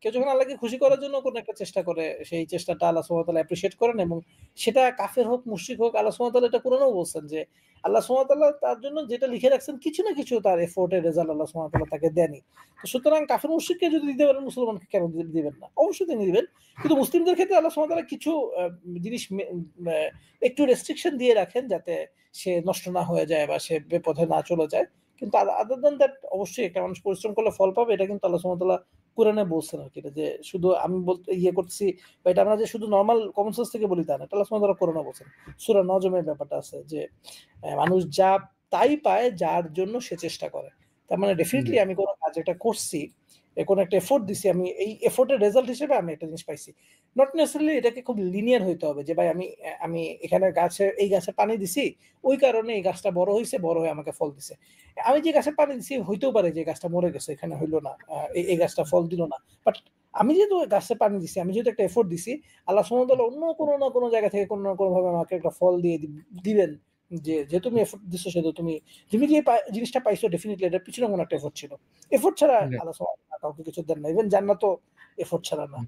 কেউ যখন আল্লাহকে খুশি করার জন্য কোনো একটা চেষ্টা করে, সেই চেষ্টাটা আল্লাহ সুবহানাহু ওয়া তাআলা অ্যাপ্রিশিয়েট করেন এবং সেটা কাফের হোক, মুশরিক হোক, আল্লাহ সুবহানাহু ওয়া তাআলা এটা কোরআনেও বলছেন যে, আল্লাহ সুবহানাহু ওয়া তাআলা তার জন্য যেটা লিখে রাখছেন কিছু না কিছু তার এফোর্ট এর রেজাল্ট আল্লাহ সুবহানাহু ওয়া তাআলা তাকে দেনই। তো সুতরাং কাফের মুশরিককে যদি দিতে পারেন মুসলমানকে কেন দিবেন না? অবশ্যই তিনি দিবেন। কিন্তু মুসলিমদের ক্ষেত্রে আল্লাহ সুবহানাহু ওয়া তাআলা কিছু জিনিস মে একটু রেস্ট্রিকশন দিয়ে রাখেন যাতে সে নষ্ট না হয়ে যায় বা সে বিপথে না চলে যায়। কিন্তু আদার দ্যান দ্যাট অবশ্যই একটা মানুষ পরিশ্রম করলে ফল পাবে এটা কিন্তু আল্লাহ সুবহানাহু ওয়া তাআলা কোরআনে বলছেন আরকি এটা যে শুধু আমি বলতে করতেছি বা এটা আমরা যে শুধু নরমাল কমন সেন্স থেকে বলি তা না। এটা আল্লাহ সুবহানাহু ওয়া তাআলা কোরআনে বলছেন। সূরা নজমের ব্যাপারটা আছে যে মানুষ যা তাই পায় যার জন্য সে চেষ্টা করে। তার মানে জি। ডেফিনিটলি আমি কোন কাজ একটা করছি, কোন একটা এফোর্ট দিছি আমি এই এফোর্ট এর রেজাল্ট হিসেবে আমি একটা জিনিস পাইছি। নট নেসেসারিলি এটাকে খুব লিনিয়ার হইতে হবে যে ভাই আমি এখানে এই গাছে পানি দিছি, ওই কারণে এই গাছটা বড় হইছে, বড় হয়ে আমাকে ফল দিছে। আমি যে গাছে পানি দিছি হইতেও পারে যে গাছটা মরে গেছে, এখানে হইল না। এই গাছটা ফল দিল না। বাট আমি যেহেতু গাছে পানি দিছি, আমি যেহেতু একটা এফোর্ট দিছি, আল্লাহ সুবহানাহু ওয়া তাআলা অন্য কোন না কোন জায়গা থেকে কোন না কোনভাবে আমাকে একটা ফল দিয়ে দিবেন। যেহেতু তুমি এফোর্ট দিছো সেহেতু তুমি যে জিনিসটা পাইছো ডেফিনিটলি এটার পিছনে কোন একটা এফোর্ট ছিল। এফোর্ট ছাড়া জি। আল্লাহ সুবহানাহু ওয়া তাআলা কাউকে কিছু দেন না। ইভেন জান্নাতও এফোর্ট ছাড়া না।